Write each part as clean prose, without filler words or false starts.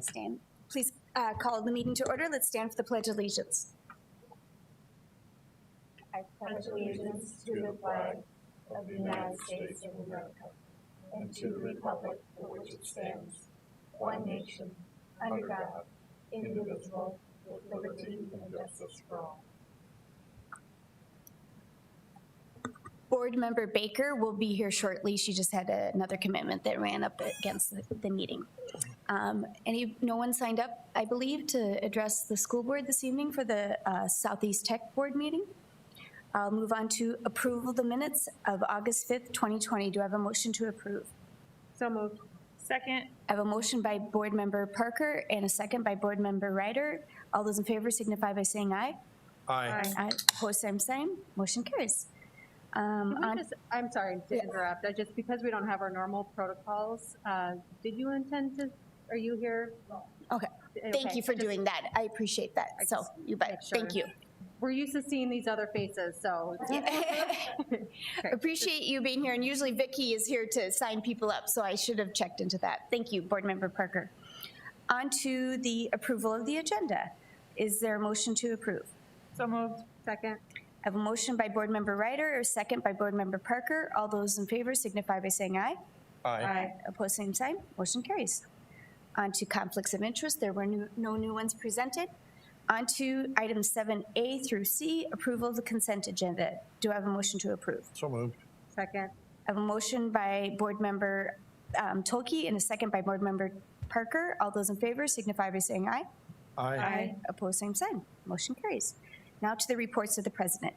Stand. Please call the meeting to order. Let's stand for the Pledge of Allegiance. I pledge allegiance to the flag of the United States of America and to the republic for which it stands, one nation, under God, indivisible, with liberty and justice for all. Board Member Baker will be here shortly. She just had another commitment that ran up against the meeting. No one signed up, I believe, to address the school board this evening for the Southeast Tech Board meeting. I'll move on to approval of the minutes of August 5th, 2020. Do I have a motion to approve? So moved. Second. I have a motion by Board Member Parker and a second by Board Member Ryder. All those in favor signify by saying aye. Aye. Aye. Opposed, same. Motion carries. I'm sorry to interrupt. Just because we don't have our normal protocols, did you intend to? Are you here? Okay. Thank you for doing that. I appreciate that. So you bet. Sure. Thank you. We're used to seeing these other faces, so. Okay. Appreciate you being here. And usually Vicki is here to sign people up, so I should have checked into that. Thank you, Board Member Parker. On to the approval of the agenda. Is there a motion to approve? So moved. Second. I have a motion by Board Member Ryder, or second by Board Member Parker. All those in favor signify by saying aye. Aye. Opposed, same sign. Motion carries. On to conflicts of interest. There were no new ones presented. On to items 7A through C, approval of the consent agenda. Do I have a motion to approve? So moved. Second. I have a motion by Board Member Tolke and a second by Board Member Parker. All those in favor signify by saying aye. Aye. Opposed, same sign. Motion carries. Now to the reports of the President.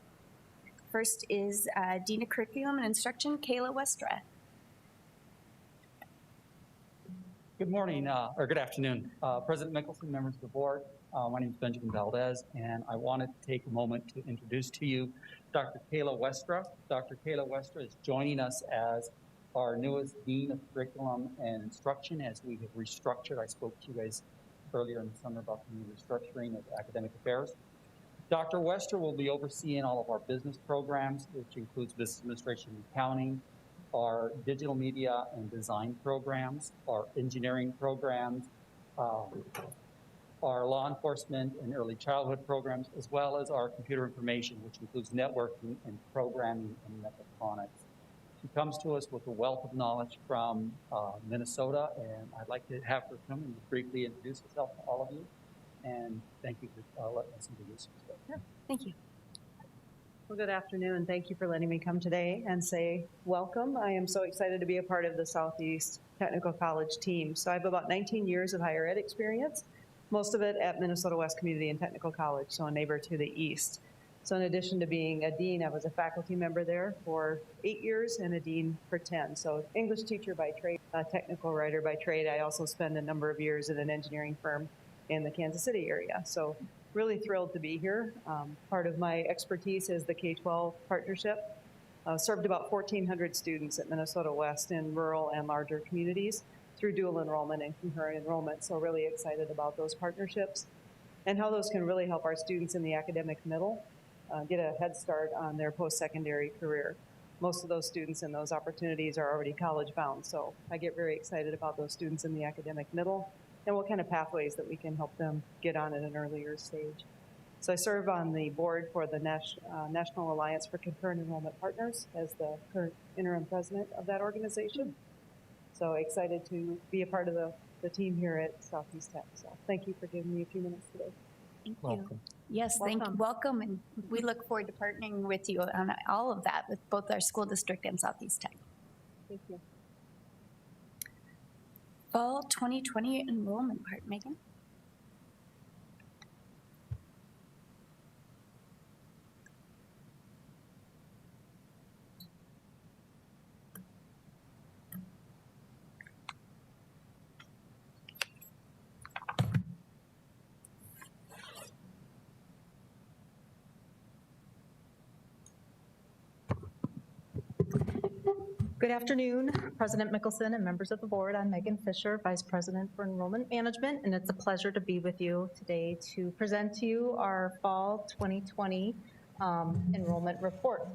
First is Dean of Curriculum and Instruction, Kayla Westra. Good morning, or good afternoon. President Mickelson, members of the board. My name is Benjamin Valdez, and I wanted to take a moment to introduce to you Dr. Kayla Westra. Dr. Kayla Westra is joining us as our newest Dean of Curriculum and Instruction as we have restructured. I spoke to you guys earlier in the summer about the new restructuring of academic affairs. Dr. Westra will be overseeing all of our business programs, which includes business administration and accounting, our digital media and design programs, our engineering programs, our law enforcement and early childhood programs, as well as our computer information, which includes networking and programming and mechatronics. She comes to us with a wealth of knowledge from Minnesota, and I'd like to have her come and briefly introduce herself to all of you. And thank you for letting us introduce her. Yeah, thank you. Well, good afternoon. Thank you for letting me come today and say welcome. I am so excited to be a part of the Southeast Technical College team. So I have about 19 years of higher ed experience, most of it at Minnesota West Community and Technical College, so a neighbor to the east. So in addition to being a dean, I was a faculty member there for 8 years and a dean for 10. So English teacher by trade, a technical writer by trade. I also spent a number of years at an engineering firm in the Kansas City area. So really thrilled to be here. Part of my expertise is the K-12 partnership. Served about 1,400 students at Minnesota West in rural and larger communities through dual enrollment and concurrent enrollment. So really excited about those partnerships and how those can really help our students in the academic middle get a head start on their post-secondary career. Most of those students in those opportunities are already college bound. So I get very excited about those students in the academic middle and what kind of pathways that we can help them get on at an earlier stage. So I serve on the board for the National Alliance for Concurrent Enrollment Partners as the current interim president of that organization. So excited to be a part of the team here at Southeast Tech. So thank you for giving me a few minutes today. Thank you. Welcome. Yes, thank you. Welcome, and we look forward to partnering with you on all of that with both our school district and Southeast Tech. Thank you. Fall 2020 enrollment part, Megan. Good afternoon, President Mickelson and members of the board. I'm Megan Fisher, Vice President for Enrollment Management, and it's a pleasure to be with you today to present to you our Fall 2020 enrollment report.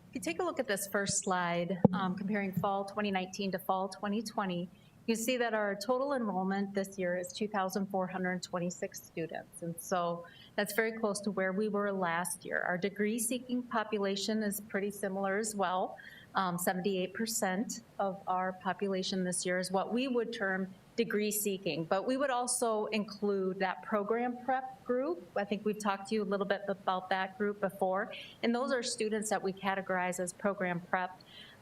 If you take a look at this first slide, comparing Fall 2019 to Fall 2020, You see that our total enrollment this year is 2,426 students. And so that's very close to where we were last year. Our degree-seeking population is pretty similar as well. 78% of our population this year is what we would term degree-seeking, but we would also include that program prep group. I think we've talked to you a little bit about that group before, and those are students that we categorize as program prep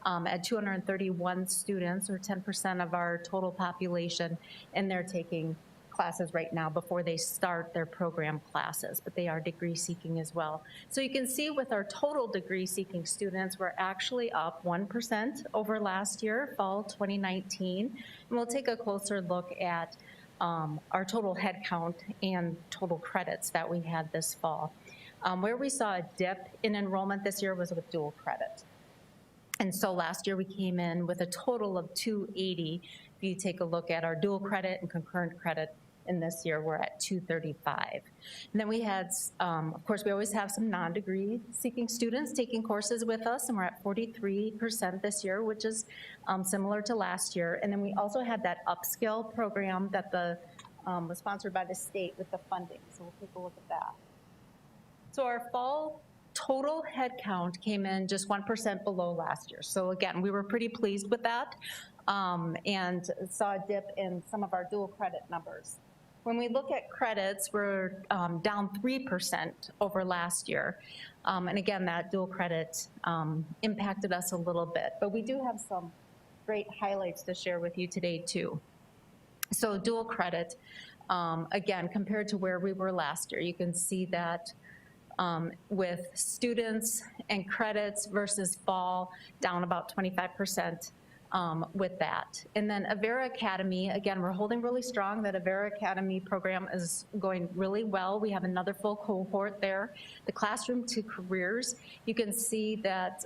at 231 students, or 10% of our total population, and they're taking classes right now before they start their program classes, but they are degree seeking as well. So you can see with our total degree seeking students, we're actually up 1% over last year, fall 2019. And we'll take a closer look at our total head count and total credits that we had this fall. Where we saw a dip in enrollment this year was with dual credit. And so last year we came in with a total of 280. If you take a look at our dual credit and concurrent credit, and this year we're at 235. And then we had, of course, we always have some non-degree seeking students taking courses with us, and we're at 43% this year, which is similar to last year. And then we also had that upskill program that was sponsored by the state with the funding. So we'll take a look at that. So our fall total head count came in just 1% below last year. So again, we were pretty pleased with that and saw a dip in some of our dual credit numbers. When we look at credits, we're down 3% over last year. And again, that dual credit impacted us a little bit, but we do have some great highlights to share with you today too. So dual credit, again, compared to where we were last year, you can see that with students and credits versus fall, down about 25% with that. And then Avera Academy, again, we're holding really strong. That Avera Academy program is going really well. We have another full cohort there. The Classroom to Careers, you can see that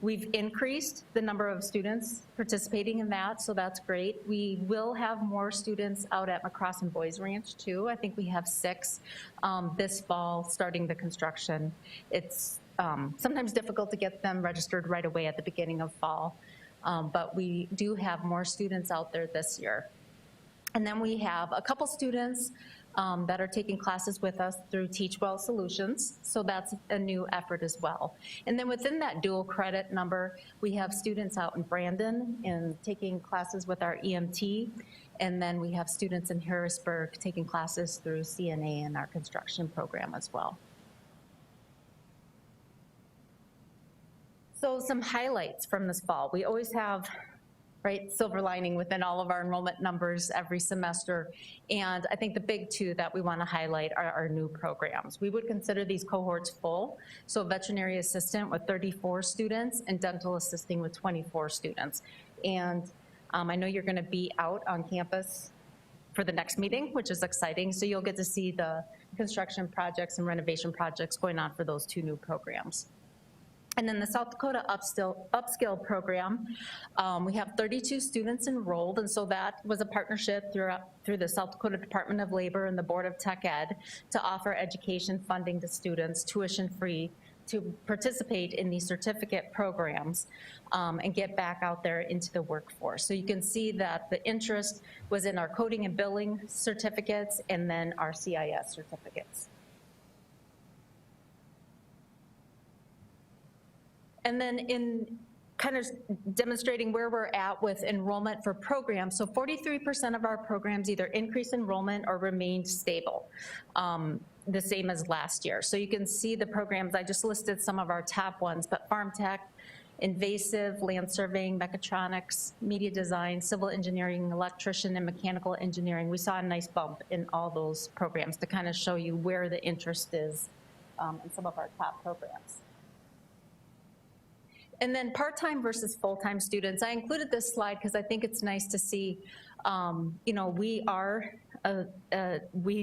we've increased the number of students participating in that, so that's great. We will have more students out at McCross and Boys Ranch too. I think we have 6 this fall starting the construction. It's sometimes difficult to get them registered right away at the beginning of fall, but we do have more students out there this year. And then we have a couple students that are taking classes with us through Teach Well Solutions, so that's a new effort as well. And then within that dual credit number, we have students out in Brandon and taking classes with our EMT, and then we have students in Harrisburg taking classes through CNA and our construction program as well. So some highlights from this fall. We always have, right, silver lining within all of our enrollment numbers every semester. And I think the big 2 that we want to highlight are our new programs. We would consider these cohorts full. So veterinary assistant with 34 students and dental assisting with 24 students. And I know you're going to be out on campus for the next meeting, which is exciting. So you'll get to see the construction projects and renovation projects going on for those 2 new programs. And then the South Dakota Upskill program, we have 32 students enrolled, and so that was a partnership through the South Dakota Department of Labor and the Board of Tech Ed to offer education funding to students, tuition free, to participate in these certificate programs and get back out there into the workforce. So you can see that the interest was in our coding and billing certificates and then our CIS certificates. And then in kind of demonstrating where we're at with enrollment for programs, so 43% of our programs either increased enrollment or remained stable, the same as last year. So you can see the programs, I just listed some of our top ones, but farm tech, invasive, land surveying, mechatronics, media design, civil engineering, electrician, and mechanical engineering. We saw a nice bump in all those programs to kind of show you where the interest is in some of our top programs. And then part-time versus full-time students. I included this slide because I think it's nice to see, you know, we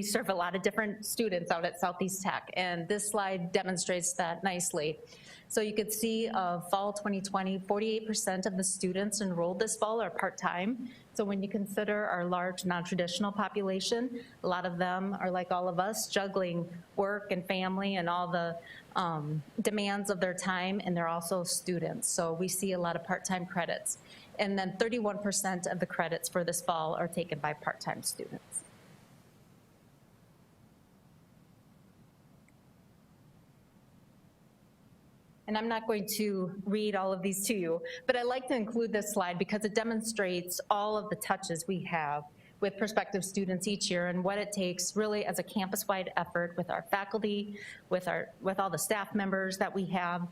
serve a lot of different students out at Southeast Tech, and this slide demonstrates that nicely. So you could see fall 2020, 48% of the students enrolled this fall are part-time. So when you consider our large non-traditional population, a lot of them are like all of us, juggling work and family and all the demands of their time, and they're also students. So we see a lot of part-time credits. And then 31% of the credits for this fall are taken by part-time students. And I'm not going to read all of these to you, but I like to include this slide because it demonstrates all of the touches we have with prospective students each year and what it takes really as a campus-wide effort with our faculty, with all the staff members that we have,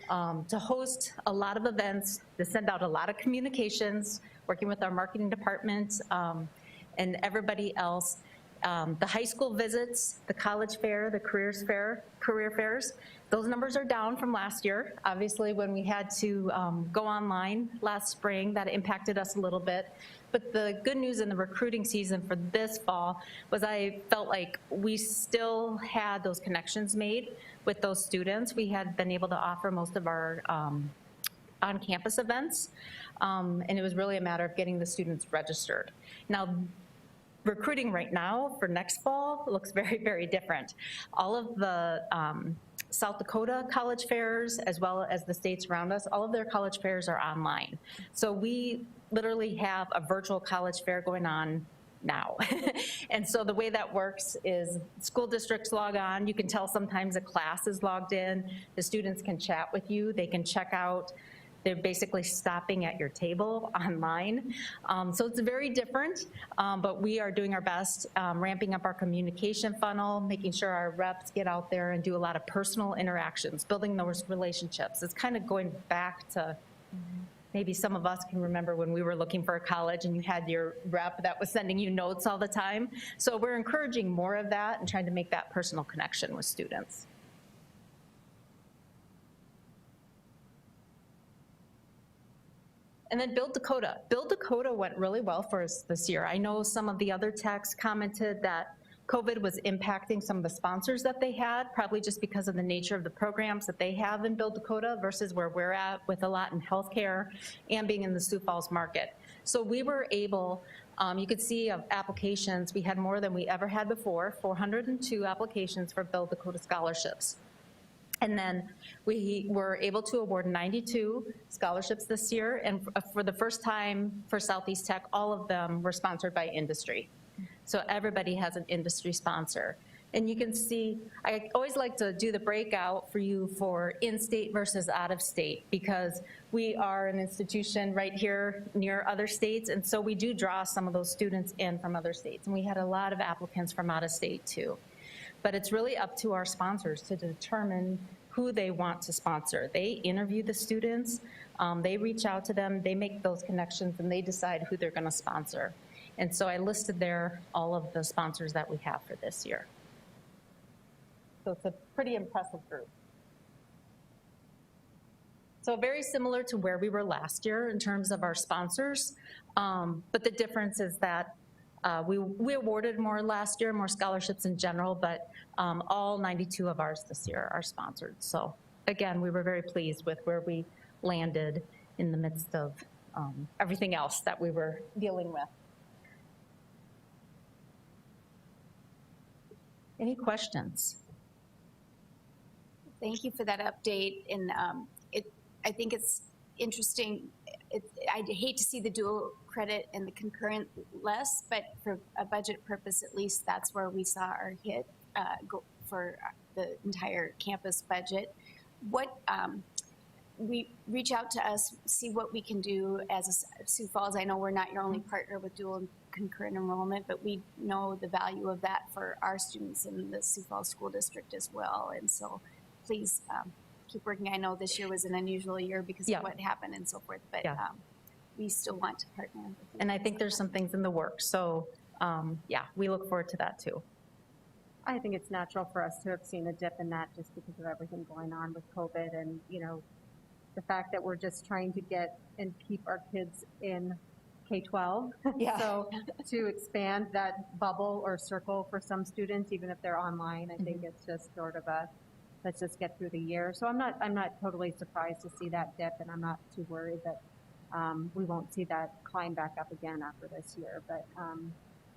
to host a lot of events, to send out a lot of communications, working with our marketing department and everybody else. The high school visits, the college fair, the career fairs, those numbers are down from last year. Obviously, when we had to go online last spring, that impacted us a little bit. But the good news in the recruiting season for this fall was I felt like we still had those connections made with those students. We had been able to offer most of our on-campus events, and it was really a matter of getting the students registered. Now, recruiting right now for next fall looks very, very different. All of the South Dakota college fairs, as well as the states around us, all of their college fairs are online. So we literally have a virtual college fair going on now. And so the way that works is school districts log on. You can tell sometimes a class is logged in. The students can chat with you. They can check out. They're basically stopping at your table online. So it's very different, but we are doing our best, ramping up our communication funnel, making sure our reps get out there and do a lot of personal interactions, building those relationships. It's kind of going back to maybe some of us can remember when we were looking for a college and you had your rep that was sending you notes all the time. So we're encouraging more of that and trying to make that personal connection with students. And then Build Dakota. Build Dakota went really well for us this year. I know some of the other techs commented that COVID was impacting some of the sponsors that they had, probably just because of the nature of the programs that they have in Build Dakota versus where we're at with a lot in healthcare and being in the Sioux Falls market. So we were able, you could see of applications, we had more than we ever had before, 402 applications for Build Dakota scholarships. And then we were able to award 92 scholarships this year, and for the first time for Southeast Tech, all of them were sponsored by industry. So everybody has an industry sponsor. And you can see, I always like to do the breakout for you for in-state versus out-of-state, because we are an institution right here near other states, and so we do draw some of those students in from other states. And we had a lot of applicants from out-of-state too. But it's really up to our sponsors to determine who they want to sponsor. They interview the students, they reach out to them, they make those connections, and they decide who they're gonna sponsor. And so I listed there all of the sponsors that we have for this year. So it's a pretty impressive group. So very similar to where we were last year in terms of our sponsors, but the difference is that we awarded more last year, more scholarships in general, but all 92 of ours this year are sponsored. So again, we were very pleased with where we landed in the midst of everything else that we were dealing with. Any questions? Thank you for that update. And I think it's interesting. I'd hate to see the dual credit and the concurrent less, but for a budget purpose, at least that's where we saw our hit go for the entire campus budget. What we reach out to us, see what we can do as a Sioux Falls. I know we're not your only partner with dual and concurrent enrollment, but we know the value of that for our students in the Sioux Falls School District as well. And so please keep working. I know this year was an unusual year because of what happened and so forth, but we still want to partner with you. And I think there's some things in the works. So yeah, we look forward to that too. I think it's natural for us to have seen a dip in that just because of everything going on with COVID and, you know, the fact that we're just trying to get and keep our kids in K-12. Yeah. So to expand that bubble or circle for some students, even if they're online, I think it's just sort of a, let's just get through the year. So I'm not totally surprised to see that dip, and I'm not too worried that we won't see that climb back up again after this year. But I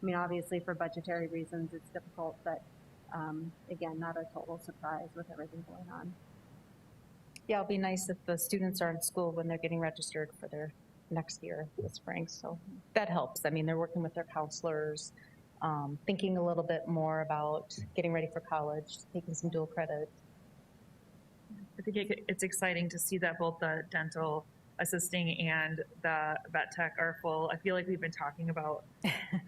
mean, obviously for budgetary reasons, it's difficult, but again, not a total surprise with everything going on. Yeah, it'll be nice if the students are in school when they're getting registered for their next year, this spring. So that helps. I mean, they're working with their counselors, thinking a little bit more about getting ready for college, taking some dual credit. I think it's exciting to see that both the dental assisting and the vet tech are full. I feel like we've been talking about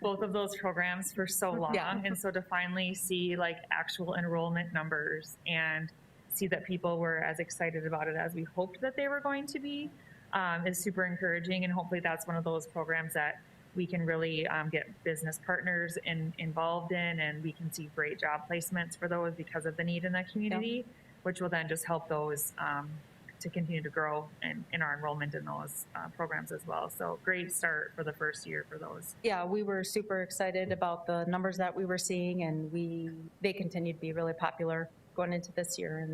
both of those programs for so long. Yeah. And so to finally see like actual enrollment numbers and see that people were as excited about it as we hoped that they were going to be is super encouraging. And hopefully that's one of those programs that we can really get business partners involved in, and we can see great job placements for those because of the need in the community, which will then just help those to continue to grow in our enrollment in those programs as well. So great start for the first year for those. Yeah, we were super excited about the numbers that we were seeing, and they continue to be really popular going into this year.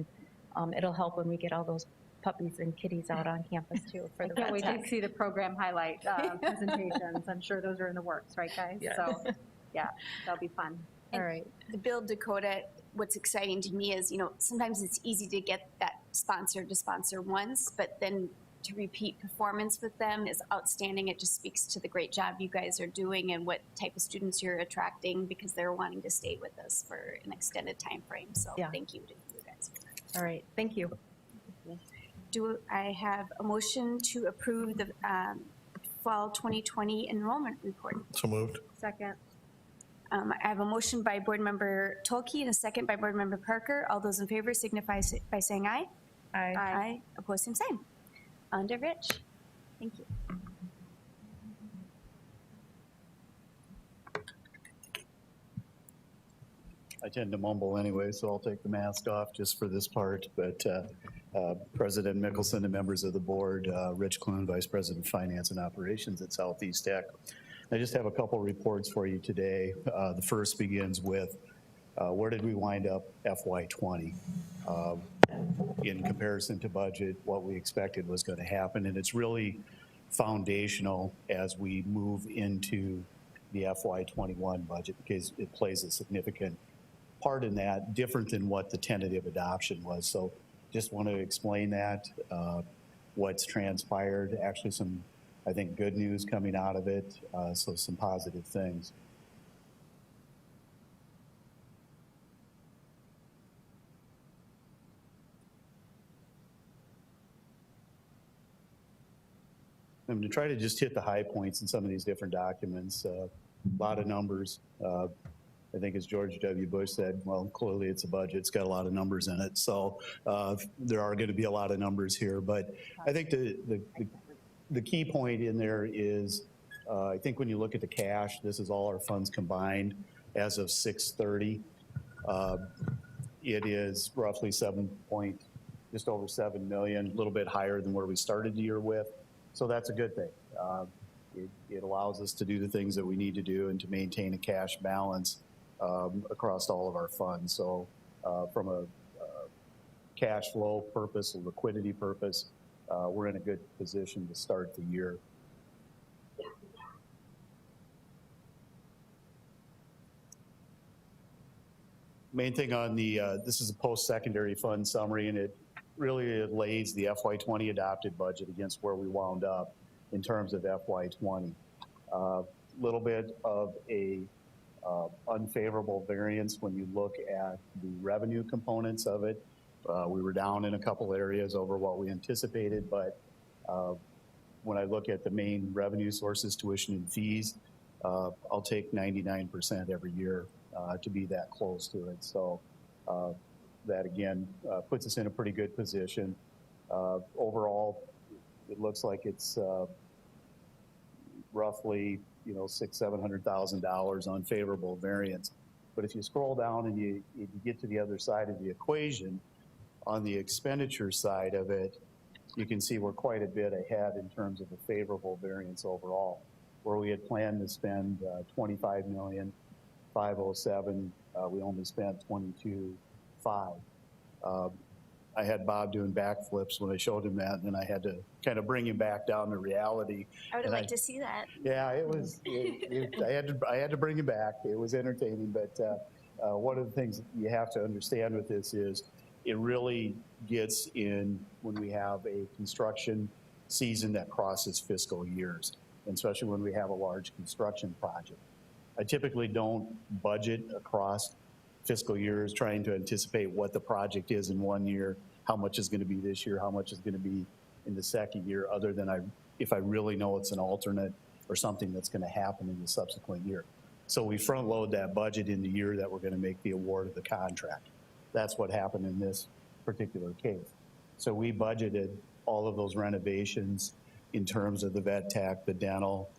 And it'll help when we get all those puppies and kitties out on campus too. For I the can't vet wait tech. to see the program highlight presentations. I'm sure those are in the works, right, guys? Yeah. So, yeah, that'll be fun. All right. The Build Dakota, what's exciting to me is, sometimes it's easy to get that sponsor to sponsor once, but then to repeat performance with them is outstanding. It just speaks to the great job you guys are doing and what type of students you're attracting, because they're wanting to stay with us for an extended time frame. So Yeah. thank you to you guys. All right. Thank you. Do I have a motion to approve the fall 2020 enrollment report? So moved. Second. I have a motion by Board Member Tolkey and a second by Board Member Parker. All those in favor signify by saying aye. Aye. Aye. Opposed, same sign. On to Rich. Thank you. I tend to mumble anyway, so I'll take the mask off just for this part. But President Mickelson and members of the board, Rich Clune, Vice President of Finance and Operations at Southeast Tech. I just have a couple reports for you today. The first begins with where did we wind up FY20? In comparison to budget, what we expected was going to happen. And it's really foundational as we move into the FY21 budget, because it plays a significant part in that, different than what the tentative adoption was. So just want to explain that, what's transpired, actually some, I think, good news coming out of it, so some positive things. I'm going to try to just hit the high points in some of these different documents. A lot of numbers. I think as George W. Bush said, well, clearly it's a budget. It's got a lot of numbers in it. So there are going to be a lot of numbers here. But I think the key point in there is, I think when you look at the cash, this is all our funds combined as of 6/30. It is roughly just over 7 million, a little bit higher than where we started the year with. So that's a good thing. It allows us to do the things that we need to do and to maintain a cash balance across all of our funds. So from a cash flow purpose, a liquidity purpose, we're in a good position to start the year. Main thing on the, this is a post-secondary fund summary, and it really lays the FY20 adopted budget against where we wound up in terms of FY20. Little bit of a unfavorable variance when you look at the revenue components of it. We were down in a couple areas over what we anticipated, but when I look at the main revenue sources, tuition and fees, I'll take 99% every year to be that close to it. So that again puts us in a pretty good position. Overall, it looks like it's roughly $600,000-700,000 unfavorable variance. But if you scroll down and you get to the other side of the equation, on the expenditure side of it, you can see we're quite a bit ahead in terms of a favorable variance overall. Where we had planned to spend $25,507,000, we only spent $22,500. I had Bob doing backflips when I showed him that, and then I had to kind of bring him back down to reality. I would have liked to see that. Yeah, it was. I had to bring him back. It was entertaining, but one of the things you have to understand with this is it really gets in when we have a construction season that crosses fiscal years, and especially when we have a large construction project. I typically don't budget across fiscal years trying to anticipate what the project is in one year, how much is going to be this year, how much is going to be in the second year, other than if I really know it's an alternate or something that's going to happen in the subsequent year. So we front load that budget in the year that we're going to make the award of the contract. That's what happened in this particular case. So we budgeted all of those renovations in terms of the vet tech, the dental,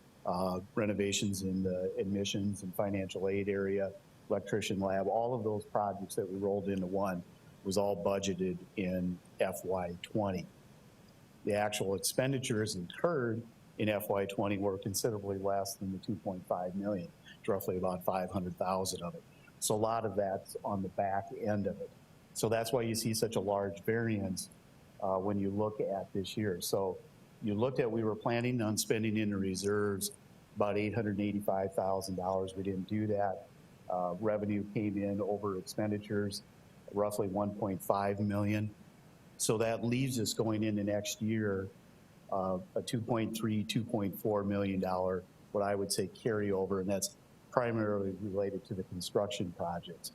renovations in the admissions and financial aid area, electrician lab, all of those projects that we rolled into one was all budgeted in FY20. The actual expenditures incurred in FY20 were considerably less than the 2.5 million, roughly about 500,000 of it. So a lot of that's on the back end of it. So that's why you see such a large variance when you look at this year. So you looked at, we were planning on spending in the reserves about $885,000. We didn't do that. Revenue came in over expenditures, roughly 1.5 million. So that leaves us going into next year a $2.3, $2.4 million, what I would say carryover, and that's primarily related to the construction projects.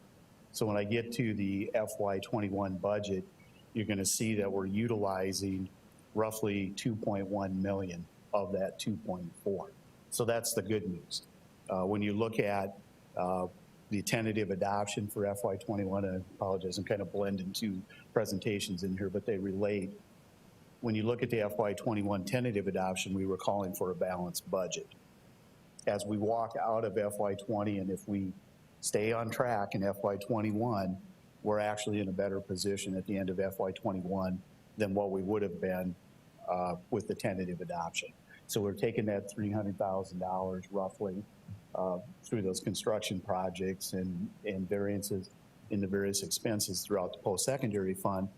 So when I get to the FY21 budget, you're going to see that we're utilizing roughly 2.1 million of that 2.4. So that's the good news. When you look at the tentative adoption for FY21, I apologize, I'm kind of blending two presentations in here, but they relate. When you look at the FY21 tentative adoption, we were calling for a balanced budget. As we walk out of FY20, and if we stay on track in FY21, we're actually in a better position at the end of FY21 than what we would have been with the tentative adoption. So we're taking that $300,000 roughly through those construction projects and variances in the various expenses throughout the post-secondary fund,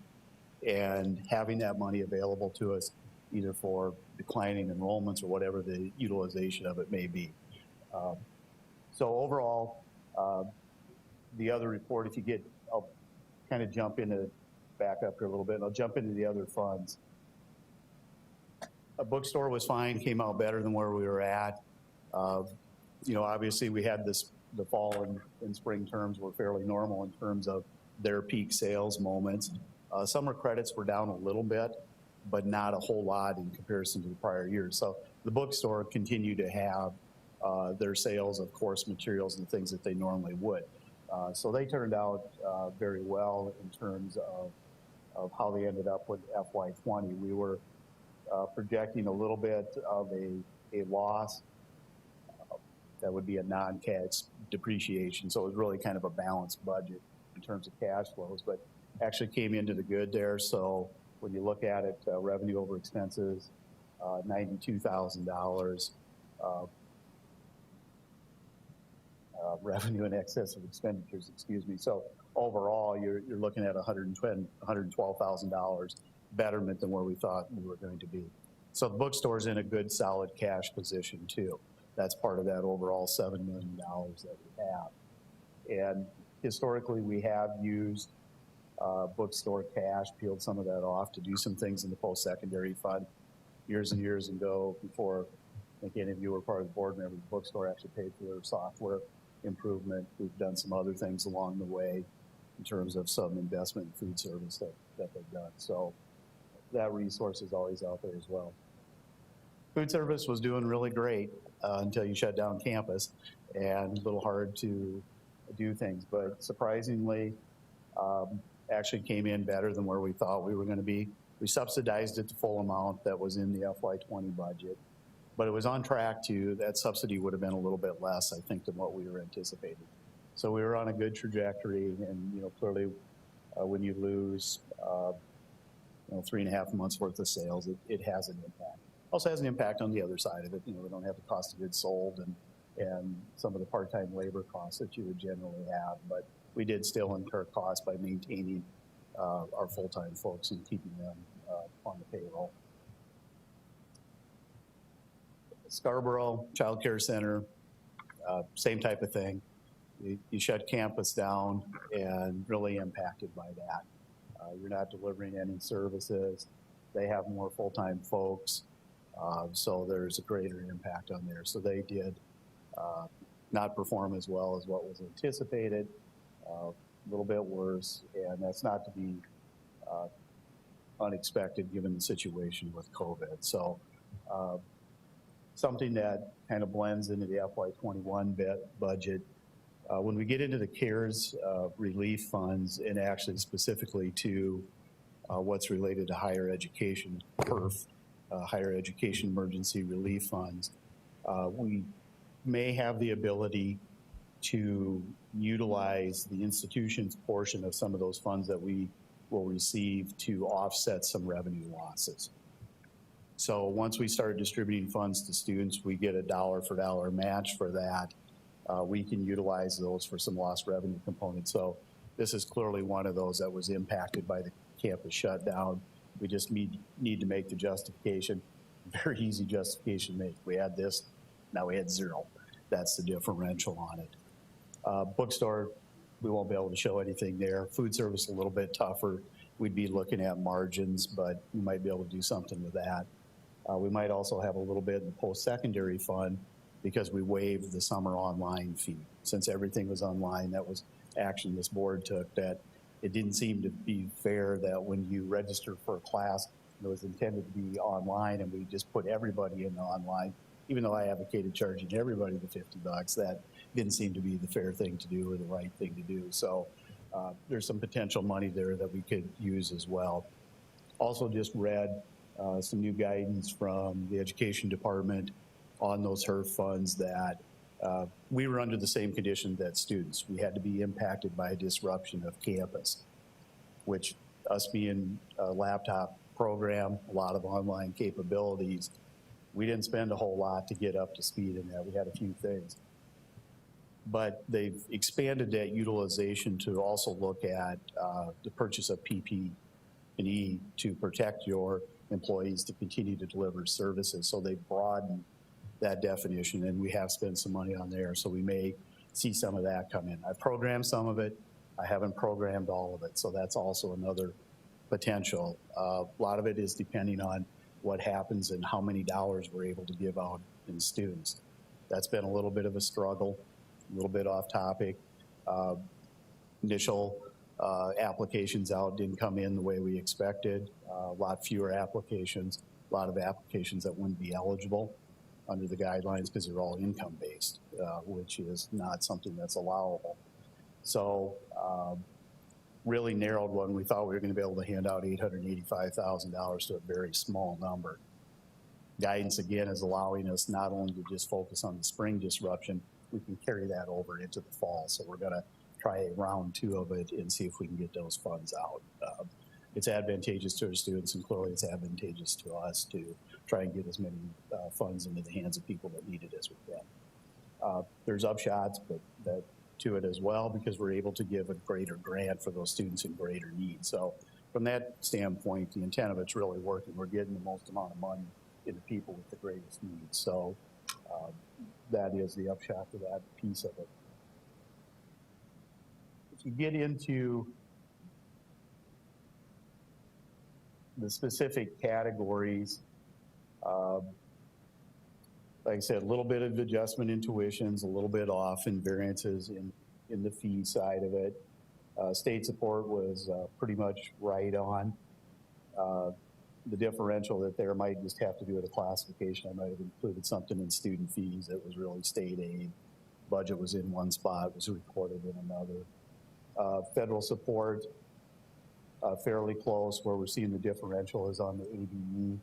and having that money available to us either for declining enrollments or whatever the utilization of it may be. So overall, the other report, if you get, I'll kind of jump into, back up here a little bit, and I'll jump into the other funds. A bookstore was fine, came out better than where we were at. You know, obviously we had this, the fall and spring terms were fairly normal in terms of their peak sales moments. Summer credits were down a little bit, but not a whole lot in comparison to the prior years. So the bookstore continued to have their sales of course materials and things that they normally would. So they turned out very well in terms of how they ended up with FY20. We were projecting a little bit of a loss. That would be a non-cash depreciation. So it was really kind of a balanced budget in terms of cash flows, but actually came into the good there. So when you look at it, revenue over expenses, $92,000, revenue in excess of expenditures, excuse me. So overall, you're looking at $112,000 betterment than where we thought we were going to be. So the bookstore's in a good, solid cash position too. That's part of that overall $7 million that we have. And historically, we have used bookstore cash, peeled some of that off to do some things in the post-secondary fund. Years and years ago, before I think any of you were part of the board member, the bookstore actually paid for their software improvement. We've done some other things along the way in terms of some investment in food service that they've done. So that resource is always out there as well. Food service was doing really great until you shut down campus, and a little hard to do things, but surprisingly, actually came in better than where we thought we were going to be. We subsidized it the full amount that was in the FY20 budget, but it was on track to, that subsidy would have been a little bit less, I think, than what we were anticipating. So we were on a good trajectory, and you know, clearly when you lose 3.5 months worth of sales, it has an impact. Also has an impact on the other side of it. You know, we don't have the cost of goods sold and some of the part-time labor costs that you would generally have, but we did still incur costs by maintaining our full-time folks and keeping them on the payroll. Scarborough Child Care Center, same type of thing. You shut campus down and really impacted by that. You're not delivering any services. They have more full-time folks. So there's a greater impact on there. So they did not perform as well as what was anticipated, a little bit worse, and that's not to be unexpected given the situation with COVID. So something that kind of blends into the FY21 budget. When we get into the CARES relief funds, and actually specifically to what's related to higher education, HERF, higher education emergency relief funds, we may have the ability to utilize the institution's portion of some of those funds that we will receive to offset some revenue losses. So once we start distributing funds to students, we get a dollar for dollar match for that. We can utilize those for some lost revenue components. So this is clearly one of those that was impacted by the campus shutdown. We just need to make the justification. Very easy justification to make. We had this, now we had zero. That's the differential on it. Bookstore, we won't be able to show anything there. Food service, a little bit tougher. We'd be looking at margins, but we might be able to do something with that. We might also have a little bit in the post-secondary fund because we waived the summer online fee. Since everything was online, that was action this board took, that it didn't seem to be fair that when you register for a class that was intended to be online and we just put everybody in the online, even though I advocated charging everybody the $50, that didn't seem to be the fair thing to do or the right thing to do. So there's some potential money there that we could use as well. Also just read some new guidance from the education department on those HERF funds that we were under the same condition that students. We had to be impacted by a disruption of campus, which us being a laptop program, a lot of online capabilities, we didn't spend a whole lot to get up to speed in that. We had a few things. But they've expanded that utilization to also look at the purchase of PPE to protect your employees to continue to deliver services. So they've broadened that definition, and we have spent some money on there. So we may see some of that come in. I programmed some of it. I haven't programmed all of it. So that's also another potential. A lot of it is depending on what happens and how many dollars we're able to give out in students. That's been a little bit of a struggle, a little bit off topic. Initial applications out didn't come in the way we expected. A lot fewer applications, a lot of applications that wouldn't be eligible under the guidelines because they're all income-based, which is not something that's allowable. So really narrowed one. We thought we were going to be able to hand out $885,000 to a very small number. Guidance, again, is allowing us not only to just focus on the spring disruption, we can carry that over into the fall. So we're going to try a round 2 of it and see if we can get those funds out. It's advantageous to our students, and clearly it's advantageous to us to try and get as many funds into the hands of people that need it as we can. There's upshots but to it as well, because we're able to give a greater grant for those students in greater need. So from that standpoint, the intent of it's really working. We're getting the most amount of money into people with the greatest needs. So that is the upshot to that piece of it. If you get into the specific categories, like I said, a little bit of adjustment in tuitions, a little bit off in variances in the fee side of it. State support was pretty much right on. The differential that there might just have to do with a classification. I might have included something in student fees that was really state aid. Budget was in one spot, was recorded in another. Federal support, fairly close. Where we're seeing the differential is on the ABE.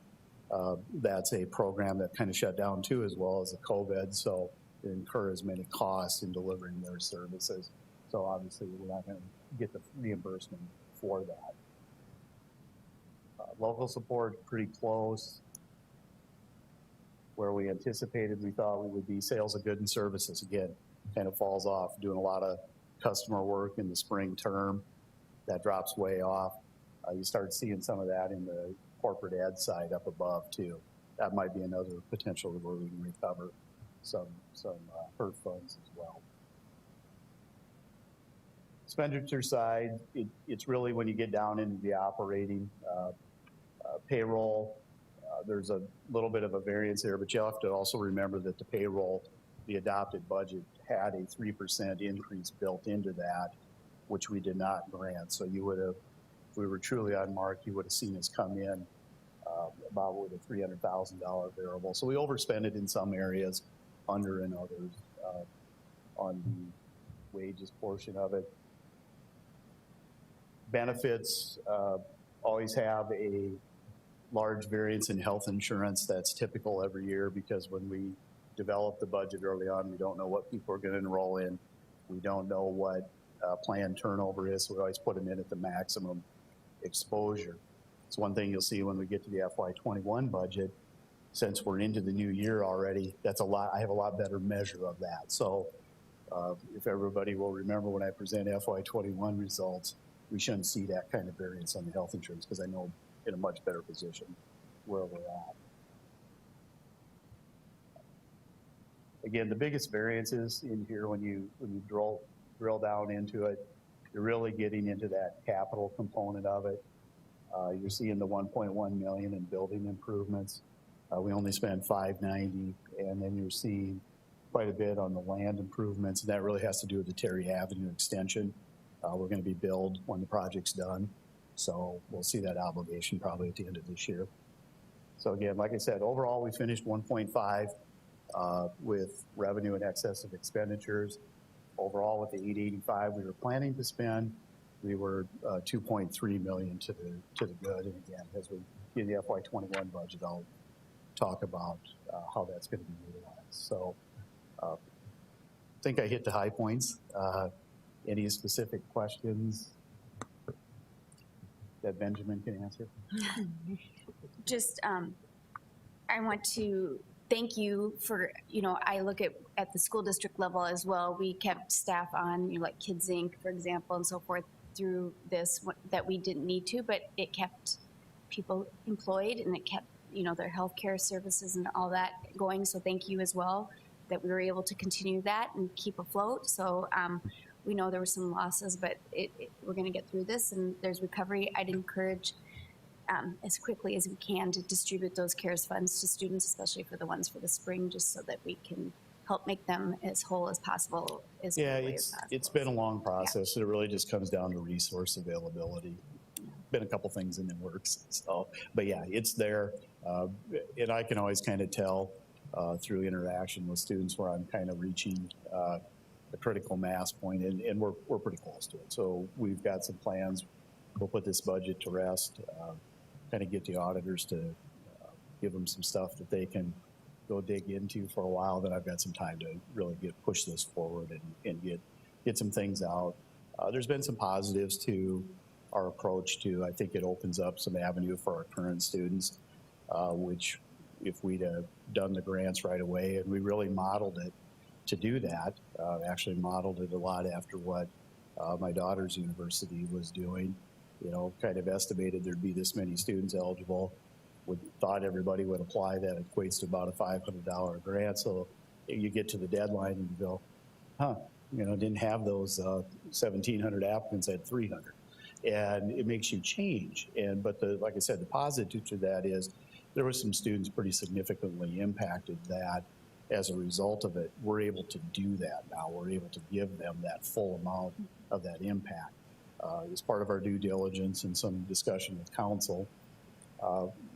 That's a program that kind of shut down too, as well as the COVID, so it incurs many costs in delivering their services. So obviously we're not going to get the reimbursement for that. Local support, pretty close. Where we anticipated, we thought we would be. Sales of goods and services, again, kind of falls off. Doing a lot of customer work in the spring term, that drops way off. You start seeing some of that in the corporate ed side up above too. That might be another potential where we can recover some HERF funds as well. Expenditure side, it's really when you get down into the operating payroll, there's a little bit of a variance there, but you have to also remember that the payroll, the adopted budget had a 3% increase built into that, which we did not grant. So you would have, if we were truly on mark, you would have seen us come in about with a $300,000 variable. So we overspent it in some areas, under in others, on the wages portion of it. Benefits always have a large variance in health insurance. That's typical every year because when we develop the budget early on, we don't know what people are going to enroll in. We don't know what plan turnover is, so we always put them in at the maximum exposure. It's one thing you'll see when we get to the FY21 budget. Since we're into the new year already, that's a lot. I have a lot better measure of that. So if everybody will remember when I present FY21 results, we shouldn't see that kind of variance on the health insurance because I know in a much better position where we're at. Again, the biggest variances in here when you drill down into it, you're really getting into that capital component of it. You're seeing the 1.1 million in building improvements. We only spent 590, and then you're seeing quite a bit on the land improvements, and that really has to do with the Terry Avenue extension. We're going to be billed when the project's done, so we'll see that obligation probably at the end of this year. So again, like I said, overall we finished 1.5 with revenue in excess of expenditures. Overall, with the 885 we were planning to spend, we were 2.3 million to the good. And again, as we get the FY21 budget, I'll talk about how that's going to be utilized. So I think I hit the high points. Any specific questions that Benjamin can answer? Just, I want to thank you for, I look at the school district level as well. We kept staff on, like Kids Inc., for example, and so forth through this that we didn't need to, but it kept people employed and it kept, their healthcare services and all that going. So thank you as well that we were able to continue that and keep afloat. So we know there were some losses, but we're going to get through this and there's recovery. I'd encourage as quickly as we can to distribute those CARES funds to students, especially for the ones for the spring, just so that we can help make them as whole as possible. Yeah, it's been a long process. Yeah. It really just comes down to resource availability. Been a couple things in the works, so, but yeah, it's there. And I can always kind of tell through interaction with students where I'm kind of reaching a critical mass point, and we're pretty close to it. So we've got some plans. We'll put this budget to rest, kind of get the auditors to give them some stuff that they can go dig into for a while. Then I've got some time to really push this forward and get some things out. There's been some positives to our approach to, I think it opens up some avenue for our current students, which if we'd have done the grants right away, and we really modeled it to do that, actually modeled it a lot after what my daughter's university was doing, kind of estimated there'd be this many students eligible. Thought everybody would apply. That equates to about a $500 grant. So you get to the deadline and you go, didn't have those 1,700 applicants, at 300. And it makes you change. But like I said, the positive to that is there were some students pretty significantly impacted that as a result of it. We're able to do that now. We're able to give them that full amount of that impact. As part of our due diligence and some discussion with council,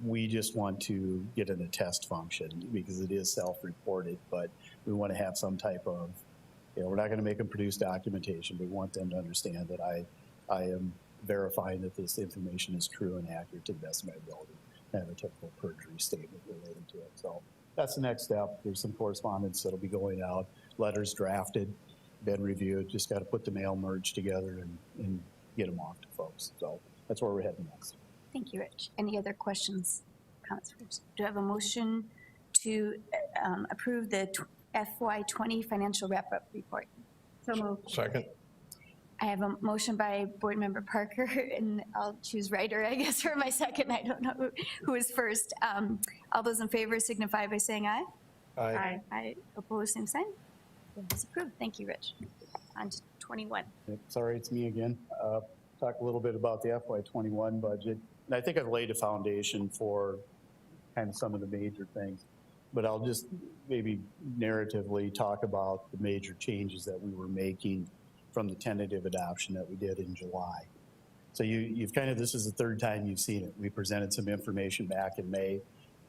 we just want to get an attest function because it is self-reported, but we want to have some type of, we're not going to make them produce documentation. We want them to understand that I am verifying that this information is true and accurate to the best of my ability. I have a typical perjury statement related to it. So that's the next step. There's some correspondence that'll be going out, letters drafted, been reviewed, just got to put the mail merge together and get them off to folks. So that's where we're heading next. Thank you, Rich. Any other questions, comments? Do I have a motion to approve the FY20 financial wrap-up report? So moved. Second. I have a motion by Board Member Parker, and I'll choose Ryder, I guess, for my second. I don't know who is first. All those in favor signify by saying aye. Aye. Aye. Opposed, same sign. It's approved. Thank you, Rich. On to 21. Sorry, it's me again. Talk a little bit about the FY21 budget. And I think I've laid a foundation for kind of some of the major things. But I'll just maybe narratively talk about the major changes that we were making from the tentative adoption that we did in July. So you've kind of, this is the third time you've seen it. We presented some information back in May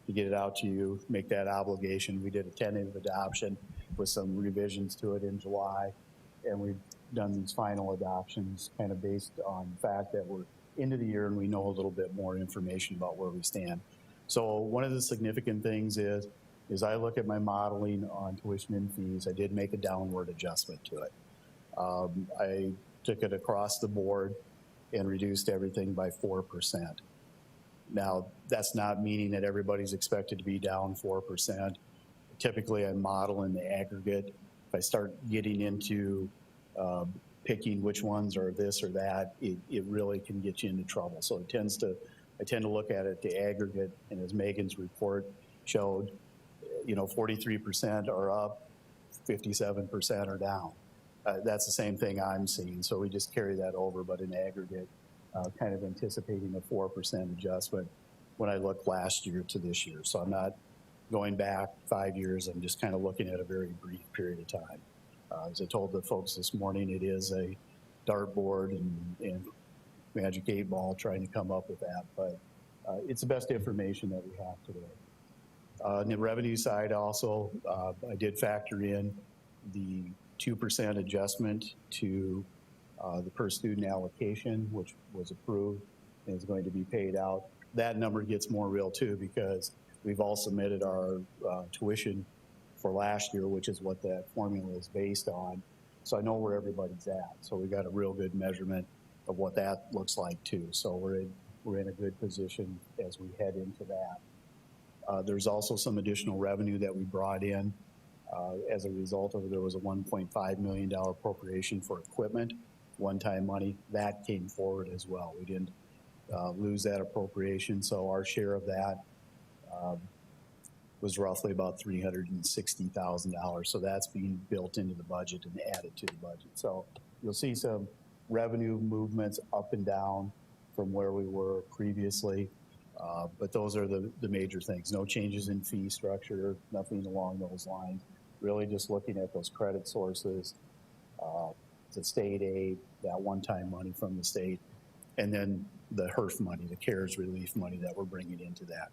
to get it out to you, make that obligation. We did a tentative adoption with some revisions to it in July, and we've done these final adoptions kind of based on the fact that we're into the year and we know a little bit more information about where we stand. So one of the significant things is I look at my modeling on tuition and fees. I did make a downward adjustment to it. I took it across the board and reduced everything by 4%. Now, that's not meaning that everybody's expected to be down 4%. Typically, I model in the aggregate. If I start getting into picking which ones are this or that, it really can get you into trouble. So I tend to look at it the aggregate, and as Megan's report showed, 43% are up, 57% are down. That's the same thing I'm seeing. So we just carry that over, but in aggregate, kind of anticipating a 4% adjustment when I look last year to this year. So I'm not going back 5 years. I'm just kind of looking at a very brief period of time. As I told the folks this morning, it is a dartboard and magic 8-ball trying to come up with that, but it's the best information that we have today. On the revenue side also, I did factor in the 2% adjustment to the per student allocation, which was approved and is going to be paid out. That number gets more real too, because we've all submitted our tuition for last year, which is what that formula is based on. So I know where everybody's at. So we got a real good measurement of what that looks like too. So we're in a good position as we head into that. There's also some additional revenue that we brought in as a result of, there was a $1.5 million appropriation for equipment, one-time money. That came forward as well. We didn't lose that appropriation, so our share of that was roughly about $360,000. So that's being built into the budget and added to the budget. So you'll see some revenue movements up and down from where we were previously. But those are the major things. No changes in fee structure, nothing along those lines. Really just looking at those credit sources, the state aid, that one-time money from the state, and then the HERF money, the CARES relief money that we're bringing into that.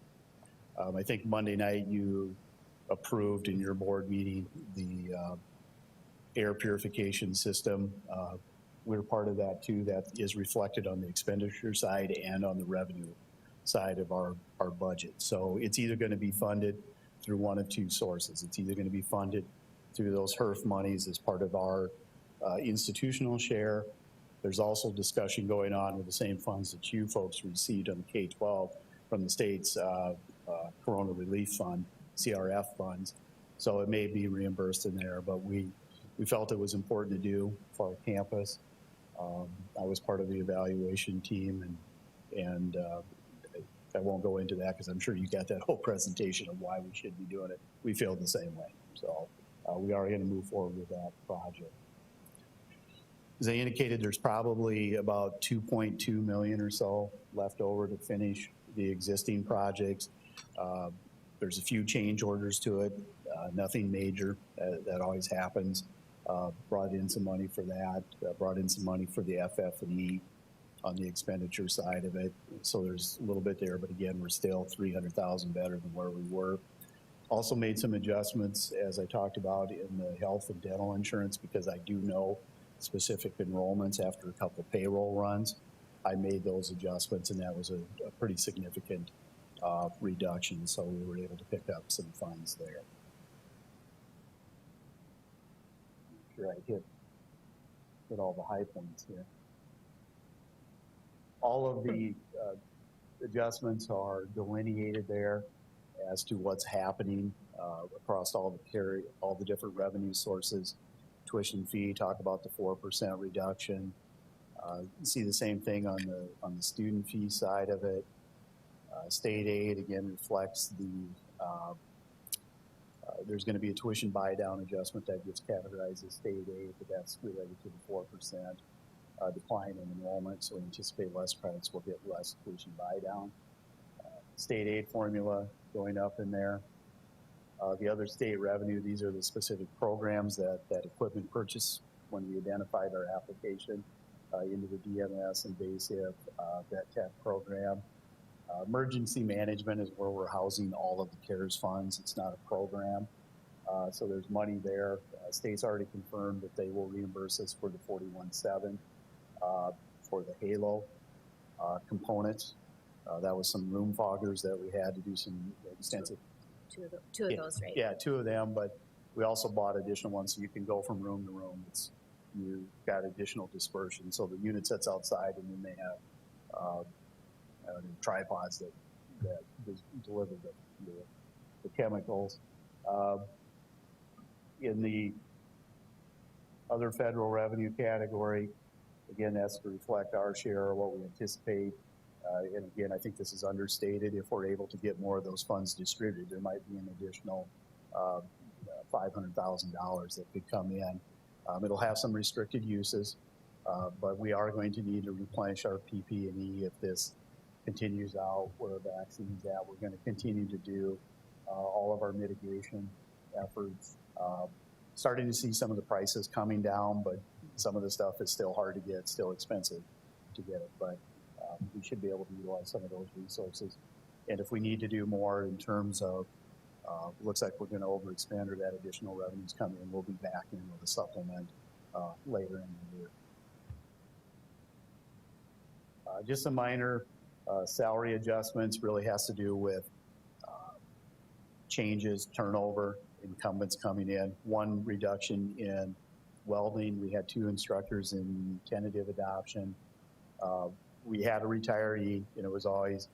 I think Monday night you approved in your board meeting the air purification system. We're part of that too. That is reflected on the expenditure side and on the revenue side of our budget. So it's either going to be funded through one of two sources. It's either going to be funded through those HERF monies as part of our institutional share. There's also discussion going on with the same funds that you folks received on the K-12 from the state's Corona Relief Fund, CRF funds. So it may be reimbursed in there, but we felt it was important to do for our campus. I was part of the evaluation team, and I won't go into that because I'm sure you got that whole presentation of why we should be doing it. We feel the same way. So we are going to move forward with that project. As I indicated, there's probably about 2.2 million or so left over to finish the existing projects. There's a few change orders to it, nothing major. That always happens. Brought in some money for that, brought in some money for the FF&E on the expenditure side of it. So there's a little bit there, but again, we're still 300,000 better than where we were. Also made some adjustments, as I talked about, in the health and dental insurance, because I do know specific enrollments after a couple payroll runs. I made those adjustments, and that was a pretty significant reduction. So we were able to pick up some funds there. Sure, I hit all the high points here. All of the adjustments are delineated there as to what's happening across all the different revenue sources. Tuition fee, talk about the 4% reduction. You see the same thing on the student fee side of it. State aid again reflects there's going to be a tuition buy down adjustment that gets categorized as state aid, but that's related to the 4% decline in enrollment. So we anticipate less credits will get less tuition buy down. state aid formula going up in there. The other state revenue, these are the specific programs that equipment purchase when we identified our application into the DMS and BASIP vet tech program. Emergency management is where we're housing all of the CARES funds. It's not a program. So there's money there. State's already confirmed that they will reimburse us for the 41.7 for the HALO components. That was some room foggers that we had to do some extensive. Two of those, right? Yeah, 2 of them, but we also bought additional ones so you can go from room to room. You got additional dispersion. So the unit sits outside and then they have tripods that deliver the chemicals. In the other federal revenue category, again, that's to reflect our share of what we anticipate. And again, I think this is understated. If we're able to get more of those funds distributed, there might be an additional $500,000 that could come in. It'll have some restricted uses, but we are going to need to replenish our PP&E if this continues out where vaccines at. We're going to continue to do all of our mitigation efforts. Starting to see some of the prices coming down, but some of the stuff is still hard to get, still expensive to get it. But we should be able to utilize some of those resources. And if we need to do more in terms of, looks like we're going to overexpand or that additional revenues come in, we'll be back in with a supplement later in the year. Just some minor salary adjustments, really has to do with changes, turnover, incumbents coming in. One reduction in welding. We had 2 instructors in tentative adoption. We had a retiree, and it was always,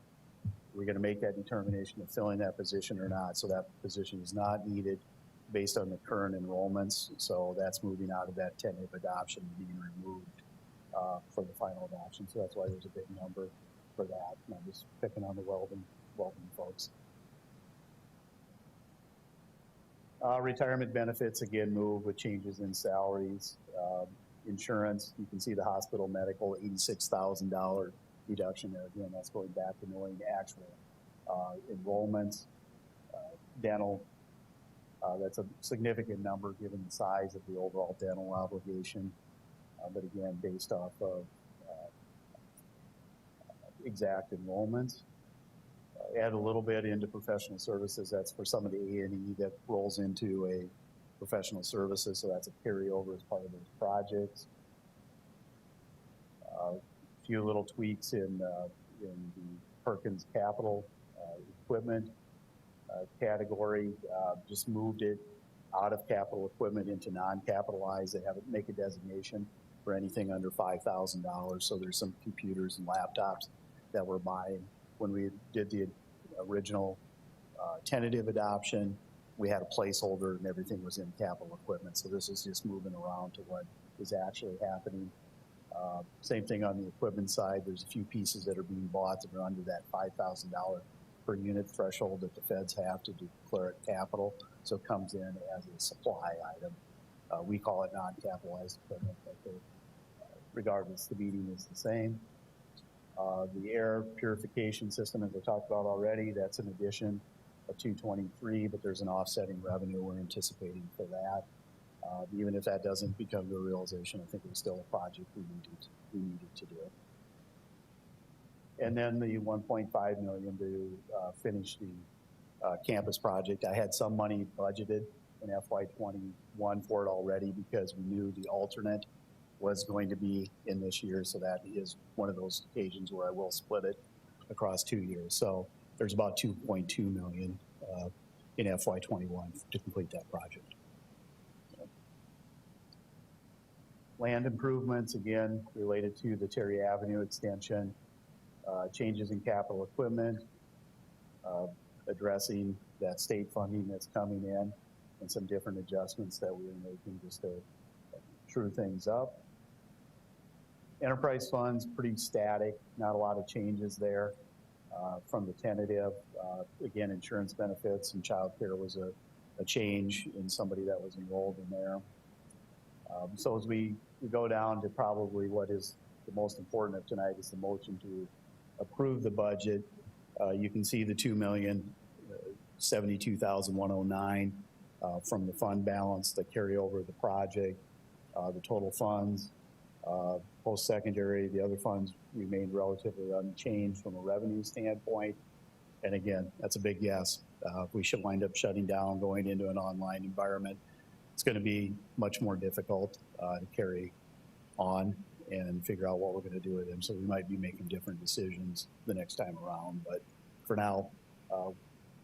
we're going to make that determination of filling that position or not. So that position is not needed based on the current enrollments. So that's moving out of that tentative adoption and being removed for the final adoption. So that's why there's a big number for that. And I'm just picking on the welding folks. Retirement benefits, again, move with changes in salaries. Insurance, you can see the hospital medical, $86,000 reduction there. Again, that's going back to knowing the actual enrollments. Dental, that's a significant number given the size of the overall dental obligation. But again, based off of exact enrollments. Add a little bit into professional services. That's for some of the A&E that rolls into a professional services, so that's a carryover as part of those projects. A few little tweaks in the Perkins capital equipment category. Just moved it out of capital equipment into non-capitalized. They have it make a designation for anything under $5,000. So there's some computers and laptops that we're buying. When we did the original tentative adoption, we had a placeholder and everything was in capital equipment. So this is just moving around to what is actually happening. Same thing on the equipment side. There's a few pieces that are being bought that are under that $5,000 per unit threshold that the feds have to declare it capital. So it comes in as a supply item. We call it non-capitalized equipment, but regardless, the meaning is the same. The air purification system, as I talked about already, that's an addition of 223, but there's an offsetting revenue we're anticipating for that. Even if that doesn't become the realization, I think it's still a project we needed to do. And then the 1.5 million to finish the campus project. I had some money budgeted in FY21 for it already because we knew the alternate was going to be in this year. So that is one of those occasions where I will split it across 2 years. So there's about 2.2 million in FY21 to complete that project. Land improvements, again, related to the Terry Avenue extension, changes in capital equipment, addressing that state funding that's coming in, and some different adjustments that we are making just to true things up. Enterprise funds, pretty static, not a lot of changes there from the tentative. Again, insurance benefits and childcare was a change in somebody that was enrolled in there. So as we go down to probably what is the most important of tonight is the motion to approve the budget You can see the $2,072,109 from the fund balance, the carryover of the project, the total funds, post-secondary, the other funds remained relatively unchanged from a revenue standpoint. And again, that's a big yes. We should wind up shutting down, going into an online environment. It's going to be much more difficult to carry on and figure out what we're going to do with them. So we might be making different decisions the next time around. But for now,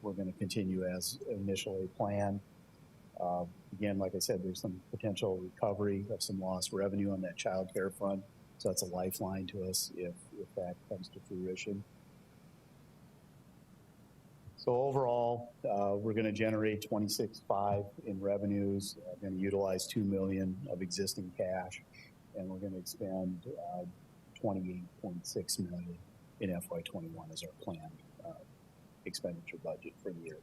we're going to continue as initially planned. Again, like I said, there's some potential recovery of some lost revenue on that child care fund. So that's a lifeline to us if that comes to fruition. So overall, we're going to generate 26.5 in revenues. We're going to utilize $2 million of existing cash, and we're going to expend 28.6 million in FY21 as our planned expenditure budget for the year.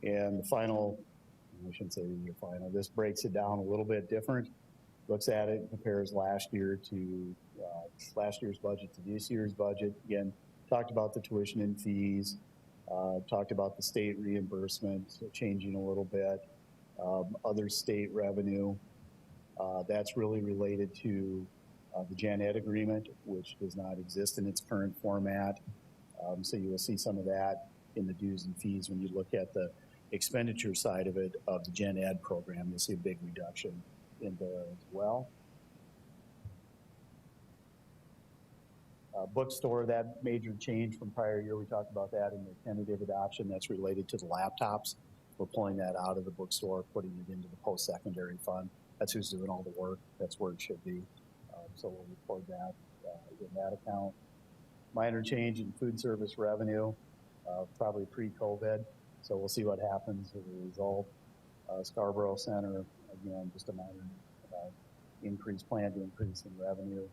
And the final, I shouldn't say the final, this breaks it down a little bit different. Looks at it and compares last year to last year's budget to this year's budget. Again, talked about the tuition and fees, talked about the state reimbursement changing a little bit, other state revenue. That's really related to the Gen Ed agreement, which does not exist in its current format. So you will see some of that in the dues and fees when you look at the expenditure side of it, of the Gen Ed program. You'll see a big reduction in there as well. Bookstore, that major change from prior year, we talked about that in the tentative adoption. That's related to the laptops. We're pulling that out of the bookstore, putting it into the post-secondary fund. That's who's doing all the work. That's where it should be. So we'll record that in that account. Minor change in food service revenue, probably pre-COVID. So we'll see what happens as a result. Scarborough Center, again, just a minor planned increase in revenue.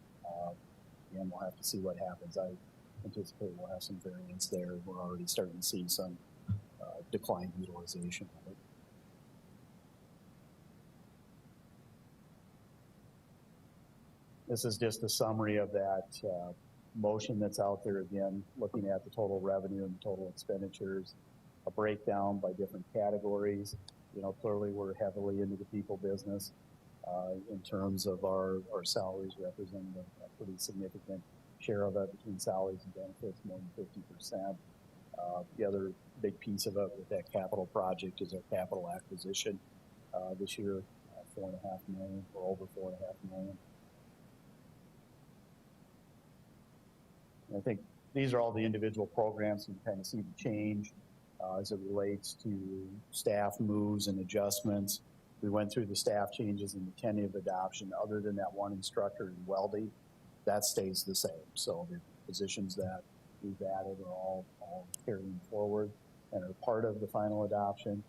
Again, we'll have to see what happens. I anticipate we'll have some variance there. We're already starting to see some declined utilization of it. This is just a summary of that motion that's out there, again, looking at the total revenue and the total expenditures, a breakdown by different categories. You know, clearly we're heavily into the people business in terms of our salaries representing a pretty significant share of it between salaries and benefits, more than 50%. The other big piece of it with that capital project is our capital acquisition. This year, $4.5 million, or over $4.5 million. I think these are all the individual programs, and you kind of see the change as it relates to staff moves and adjustments. We went through the staff changes in the tentative adoption. Other than that one instructor in welding, that stays the same. So the positions that we've added are all carrying forward and are part of the final adoption.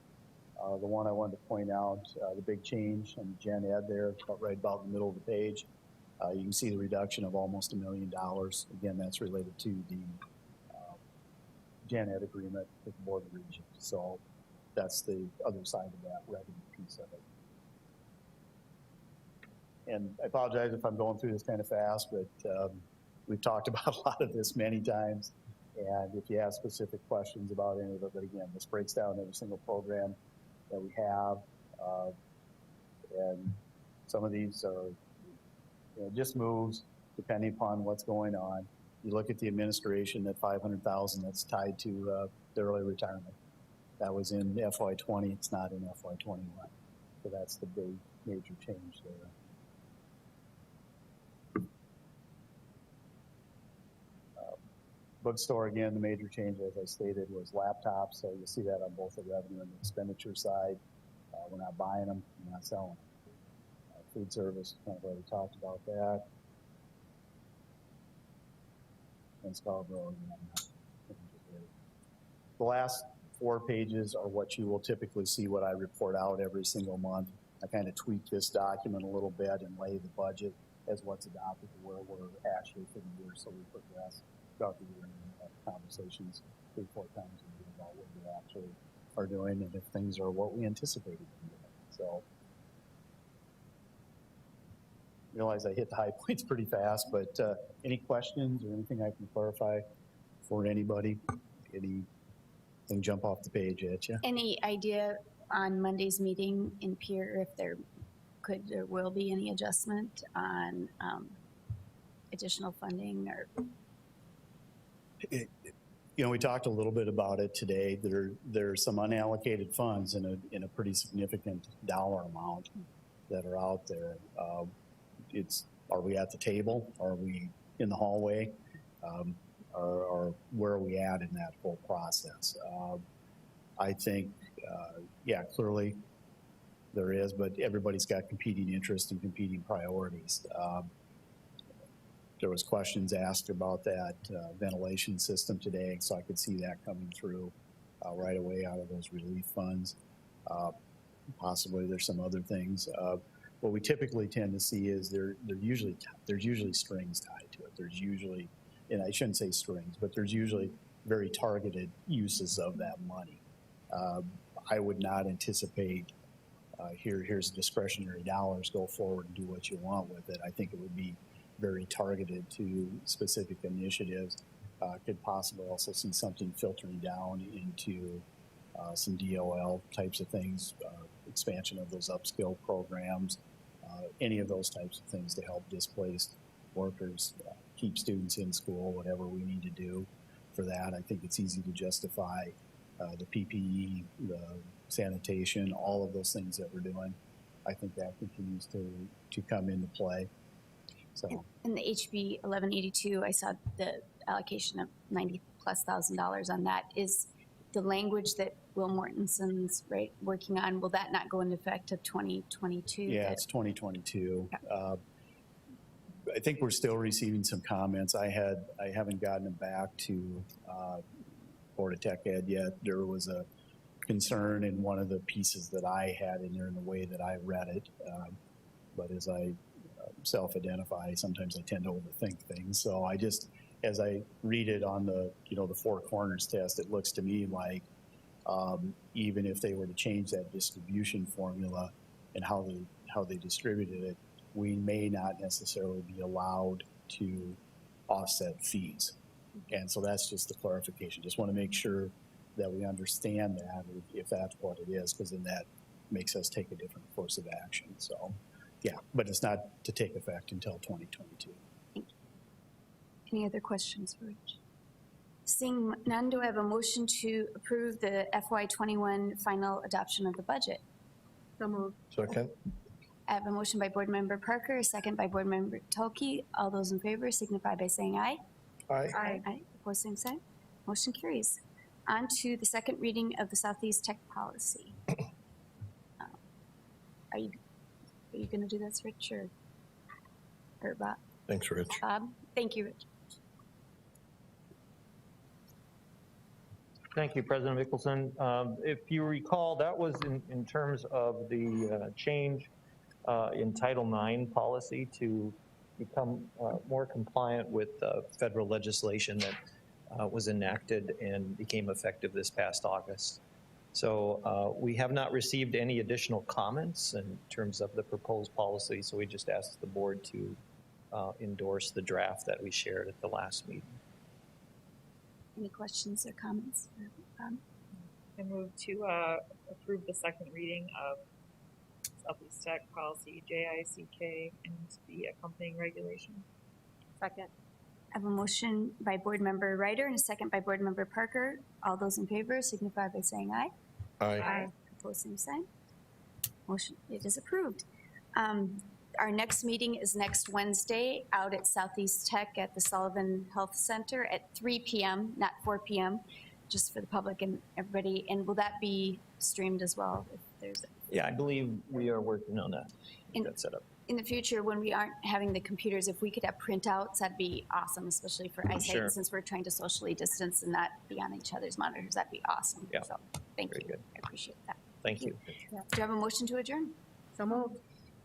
The one I wanted to point out, the big change in Gen Ed there, right about in the middle of the page. You can see the reduction of almost $1 million. Again, that's related to the Gen Ed agreement with the Board of Regents. So that's the other side of that revenue piece of it. And I apologize if I'm going through this kind of fast, but we've talked about a lot of this many times. And if you have specific questions about any of it, but again, this breaks down every single program that we have. And some of these are just moves depending upon what's going on. You look at the administration, that $500,000 that's tied to the early retirement. That was in FY20, it's not in FY21. So that's the big major change there. Bookstore, again, the major change, as I stated, was laptops. So you'll see that on both the revenue and the expenditure side. We're not buying them, we're not selling them. Food service, kind of already talked about that. And Scarborough, the last 4 pages are what you will typically see what I report out every single month. I kind of tweak this document a little bit and lay the budget as what's adopted to where we're actually for the year, so we progress throughout the year and have conversations 3-4 times a year about what we actually are doing and if things are what we anticipated them doing. So realize I hit the high points pretty fast, but any questions or anything I can clarify for anybody? Anything jump off the page at you? Any idea on Monday's meeting in peer if there will be any adjustment on additional funding or? We talked a little bit about it today. There's some unallocated funds in a pretty significant dollar amount that are out there. Are we at the table? Are we in the hallway? Or where are we at in that whole process? I think, clearly there is, but everybody's got competing interests and competing priorities. There was questions asked about that ventilation system today, so I could see that coming through right away out of those relief funds. Possibly there's some other things. What we typically tend to see is there's usually strings tied to it. There's usually, and I shouldn't say strings, but there's usually very targeted uses of that money. I would not anticipate here's discretionary dollars, go forward and do what you want with it. I think it would be very targeted to specific initiatives. Could possibly also see something filtering down into some DOL types of things, expansion of those upskill programs, any of those types of things to help displaced workers, keep students in school, whatever we need to do for that. I think it's easy to justify the PPE, the sanitation, all of those things that we're doing. I think that continues to come into play. So In the HB 1182, I saw the allocation of $90,000+ on that. Is the language that Will Mortenson's working on, will that not go into effect of 2022? Yeah, it's 2022. Okay. I think we're still receiving some comments. I haven't gotten it back to Board of Tech Ed yet. There was a concern in one of the pieces that I had in there in the way that I read it. But as I self-identify, sometimes I tend to overthink things. So as I read it on the four corners test, it looks to me like even if they were to change that distribution formula and how they distributed it, we may not necessarily be allowed to offset fees. And so that's just the clarification. Just want to make sure that we understand that if that's what it is, because then that makes us take a different course of action. So yeah, but it's not to take effect until 2022. Thank you. Any other questions for Rich? Seeing none, do I have a motion to approve the FY21 final adoption of the budget? So moved. Second. I have a motion by Board Member Parker, a second by Board Member Tolke. All those in favor signify by saying aye. Aye. Aye. Opposed, same sign. Motion carries. On to the second reading of the Southeast Tech Policy. Are you going to do this, Rich, or Bob? Thanks, Rich. Bob? Thank you, Rich. Thank you, President Mickelson. If you recall, that was in terms of the change in Title IX policy to become more compliant with federal legislation that was enacted and became effective this past August. So we have not received any additional comments in terms of the proposed policy, so we just asked the board to endorse the draft that we shared at the last meeting. Any questions or comments? I move to approve the second reading of Southeast Tech Policy JICK and the accompanying regulation. Second. I have a motion by Board Member Ryder and a second by Board Member Parker. All those in favor signify by saying aye. Aye. Opposed, same sign. Motion, it is approved. Our next meeting is next Wednesday out at Southeast Tech at the Sullivan Health Center at 3 p.m., not 4 p.m., just for the public and everybody. And will that be streamed as well? If there's Yeah, I believe we are working on that. That setup. in the future, when we aren't having the computers, if we could have printouts, that'd be awesome, especially for eyesight. Sure. Since we're trying to socially distance and not be on each other's monitors, that'd be awesome. Yeah. So thank Very you. good. I appreciate that. Thank you. Do you have a motion to adjourn? So moved.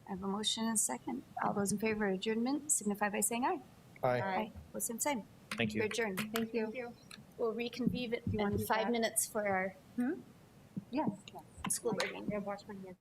I have a motion and a second. All those in favor of adjournment signify by saying aye. Aye. Well, same sign. Thank you. You're adjourned. Thank you. We'll reconvene You want in to do 5 that? minutes for our Yes. school board meeting. Yeah, watch my hand.